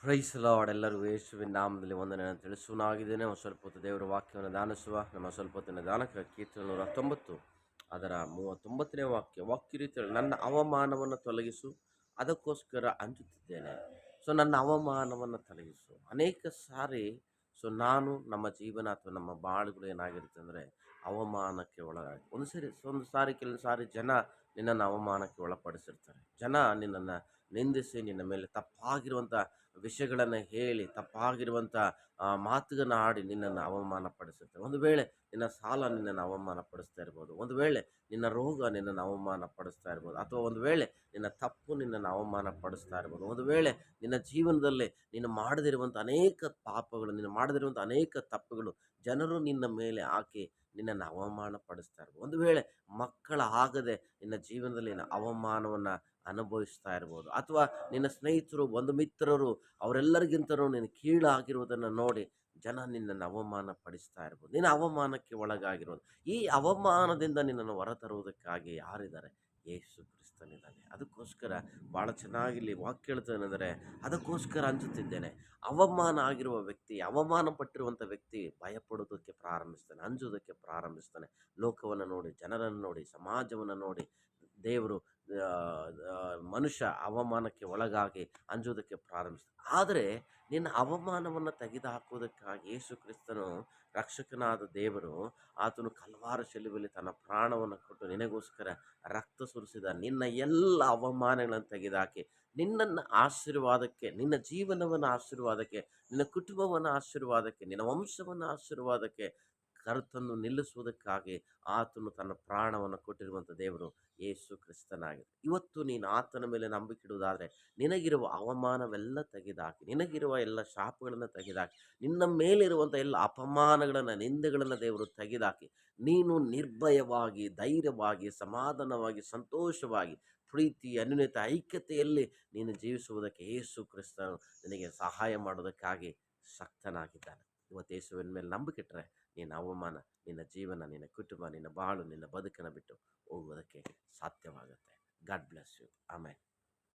Price lord. ಎಲ್ಲರಿಗೂ ಯೇಸುವಿನ ನಾಮದಲ್ಲಿ ವಂದನೆಯನ್ನು ತಿಳಿಸುವನಾಗಿದ್ದೇನೆ. ಒಂದು ಸ್ವಲ್ಪ ಹೊತ್ತು ದೇವರ ವಾಕ್ಯವನ್ನು ಧ್ಯಾನಿಸುವ. ನಮ್ಮ ಸ್ವಲ್ಪ ಹೊತ್ತಿನ ಧ್ಯಾನಕ್ಕೆ ಕೀರ್ತನೆ 119 ಅದರ 39ನೇ ವಾಕ್ಯ ರೀತಿ, ನನ್ನ ಅವಮಾನವನ್ನು ತೊಲಗಿಸು, ಅದಕ್ಕೋಸ್ಕರ ಅಂಜುತ್ತಿದ್ದೇನೆ. ಸೊ ನನ್ನ ಅವಮಾನವನ್ನು ತೊಲಗಿಸು. ಅನೇಕ ಸಾರಿ ನಾನು ನಮ್ಮ ಜೀವನ ಅಥವಾ ನಮ್ಮ ಬಾಳುಗಳು ಏನಾಗಿರುತ್ತೆ ಅಂದರೆ ಅವಮಾನಕ್ಕೆ ಒಳಗಾಗಿ ಒಂದು ಸಾರಿ ಕೆಲವು ಸಾರಿ ಜನ ನಿನ್ನನ್ನು ಅವಮಾನಕ್ಕೆ ಒಳಪಡಿಸಿರ್ತಾರೆ. ಜನ ನಿನ್ನನ್ನು ನಿಂದಿಸಿ ನಿನ್ನ ಮೇಲೆ ತಪ್ಪಾಗಿರುವಂಥ ವಿಷಯಗಳನ್ನು ಹೇಳಿ, ತಪ್ಪಾಗಿರುವಂಥ ಮಾತುಗಳನ್ನು ಆಡಿ ನಿನ್ನನ್ನು ಅವಮಾನ ಪಡಿಸುತ್ತೆ. ಒಂದು ವೇಳೆ ನಿನ್ನ ಸಾಲ ನಿನ್ನನ್ನು ಅವಮಾನ ಪಡಿಸ್ತಾ ಇರ್ಬೋದು, ಒಂದು ವೇಳೆ ನಿನ್ನ ರೋಗ ನಿನ್ನನ್ನು ಅವಮಾನ ಪಡಿಸ್ತಾ ಇರ್ಬೋದು, ಅಥವಾ ಒಂದು ವೇಳೆ ನಿನ್ನ ತಪ್ಪು ನಿನ್ನನ್ನು ಅವಮಾನ ಪಡಿಸ್ತಾ ಇರ್ಬೋದು, ಒಂದು ವೇಳೆ ನಿನ್ನ ಜೀವನದಲ್ಲಿ ನೀನು ಮಾಡದಿರುವಂಥ ಅನೇಕ ಪಾಪಗಳು, ನೀನು ಮಾಡದಿರುವಂಥ ಅನೇಕ ತಪ್ಪುಗಳು ಜನರು ನಿನ್ನ ಮೇಲೆ ಹಾಕಿ ನಿನ್ನನ್ನು ಅವಮಾನ ಪಡಿಸ್ತಾ ಇರ್ಬೋದು, ಒಂದು ವೇಳೆ ಮಕ್ಕಳ ಆಗದೆ ನಿನ್ನ ಜೀವನದಲ್ಲಿ ಅವಮಾನವನ್ನು ಅನುಭವಿಸ್ತಾ ಇರ್ಬೋದು, ಅಥವಾ ನಿನ್ನ ಸ್ನೇಹಿತರು, ಬಂಧು ಮಿತ್ರರು ಅವರೆಲ್ಲರಿಗಿಂತಲೂ ನೀನು ಕೀಳಾಗಿರುವುದನ್ನು ನೋಡಿ ಜನ ನಿನ್ನನ್ನು ಅವಮಾನ ಪಡಿಸ್ತಾ ಇರ್ಬೋದು. ನಿನ್ನ ಅವಮಾನಕ್ಕೆ ಒಳಗಾಗಿರೋದು, ಈ ಅವಮಾನದಿಂದ ನಿನ್ನನ್ನು ಹೊರತರುವುದಕ್ಕಾಗಿ ಯಾರಿದ್ದಾರೆ? ಯೇಸು ಕ್ರಿಸ್ತನಿದ್ದಾನೆ. ಅದಕ್ಕೋಸ್ಕರ ಭಾಳ ಚೆನ್ನಾಗಿ ಇಲ್ಲಿ ವಾಕ್ಯ ಹೇಳ್ತೇನೆಂದರೆ, ಅದಕ್ಕೋಸ್ಕರ ಅಂಜುತ್ತಿದ್ದೇನೆ. ಅವಮಾನ ಆಗಿರುವ ವ್ಯಕ್ತಿ, ಅವಮಾನ ಪಟ್ಟಿರುವಂಥ ವ್ಯಕ್ತಿ ಭಯಪಡೋದಕ್ಕೆ ಪ್ರಾರಂಭಿಸ್ತಾನೆ, ಅಂಜುವುದಕ್ಕೆ ಪ್ರಾರಂಭಿಸ್ತಾನೆ. ಲೋಕವನ್ನು ನೋಡಿ, ಜನರನ್ನು ನೋಡಿ, ಸಮಾಜವನ್ನು ನೋಡಿ ದೇವರು ಮನುಷ್ಯ ಅವಮಾನಕ್ಕೆ ಒಳಗಾಗಿ ಅಂಜುವುದಕ್ಕೆ ಪ್ರಾರಂಭಿಸ್ತಾನೆ. ಆದರೆ ನಿನ್ನ ಅವಮಾನವನ್ನು ತೆಗೆದುಹಾಕುವುದಕ್ಕಾಗಿ ಯೇಸು ಕ್ರಿಸ್ತನು, ರಕ್ಷಕನಾದ ದೇವರು, ಆತನು ಕಲ್ವಾರ ಶಿಲುಬೆಯಲ್ಲಿ ತನ್ನ ಪ್ರಾಣವನ್ನು ಕೊಟ್ಟು ನಿನಗೋಸ್ಕರ ರಕ್ತ ಸುರಿಸಿದ. ನಿನ್ನ ಎಲ್ಲ ಅವಮಾನಗಳನ್ನು ತೆಗೆದುಹಾಕಿ ನಿನ್ನನ್ನು ಆಶೀರ್ವಾದಕ್ಕೆ, ನಿನ್ನ ಜೀವನವನ್ನು ಆಶೀರ್ವಾದಕ್ಕೆ, ನಿನ್ನ ಕುಟುಂಬವನ್ನು ಆಶೀರ್ವಾದಕ್ಕೆ, ನಿನ್ನ ವಂಶವನ್ನು ಆಶೀರ್ವಾದಕ್ಕೆ ಕರ್ತನ್ನು ನಿಲ್ಲಿಸುವುದಕ್ಕಾಗಿ ಆತನು ತನ್ನ ಪ್ರಾಣವನ್ನು ಕೊಟ್ಟಿರುವಂಥ ದೇವರು ಯೇಸು ಕ್ರಿಸ್ತನಾಗಿದೆ. ಇವತ್ತು ನೀನು ಆತನ ಮೇಲೆ ನಂಬಿಕೆ ಇಡುವುದಾದರೆ ನಿನಗಿರುವ ಅವಮಾನವೆಲ್ಲ ತೆಗೆದುಹಾಕಿ, ನಿನಗಿರುವ ಎಲ್ಲ ಶಾಪಗಳನ್ನು ತೆಗೆದುಹಾಕಿ, ನಿನ್ನ ಮೇಲಿರುವಂಥ ಎಲ್ಲ ಅಪಮಾನಗಳನ್ನು, ನಿಂದೆಗಳನ್ನು ದೇವರು ತೆಗೆದುಹಾಕಿ ನೀನು ನಿರ್ಭಯವಾಗಿ, ಧೈರ್ಯವಾಗಿ, ಸಮಾಧಾನವಾಗಿ, ಸಂತೋಷವಾಗಿ, ಪ್ರೀತಿ, ಅನ್ಯೋನ್ಯತೆ, ಐಕ್ಯತೆಯಲ್ಲಿ ನೀನು ಜೀವಿಸುವುದಕ್ಕೆ ಯೇಸು ಕ್ರಿಸ್ತನು ನಿನಗೆ ಸಹಾಯ ಮಾಡೋದಕ್ಕಾಗಿ ಶಕ್ತನಾಗಿದ್ದಾನೆ. ಇವತ್ತು ಯೇಸುವಿನ ಮೇಲೆ ನಂಬಿಕೆ ಇಟ್ಟರೆ ನಿನ್ನ ಅವಮಾನ, ನಿನ್ನ ಜೀವನ, ನಿನ್ನ ಕುಟುಂಬ, ನಿನ್ನ ಬಾಳು, ನಿನ್ನ ಬದುಕನ್ನು ಬಿಟ್ಟು ಹೋಗುವುದಕ್ಕೆ ಸಾಧ್ಯವಾಗುತ್ತೆ. God bless you. ಆಮೇಲೆ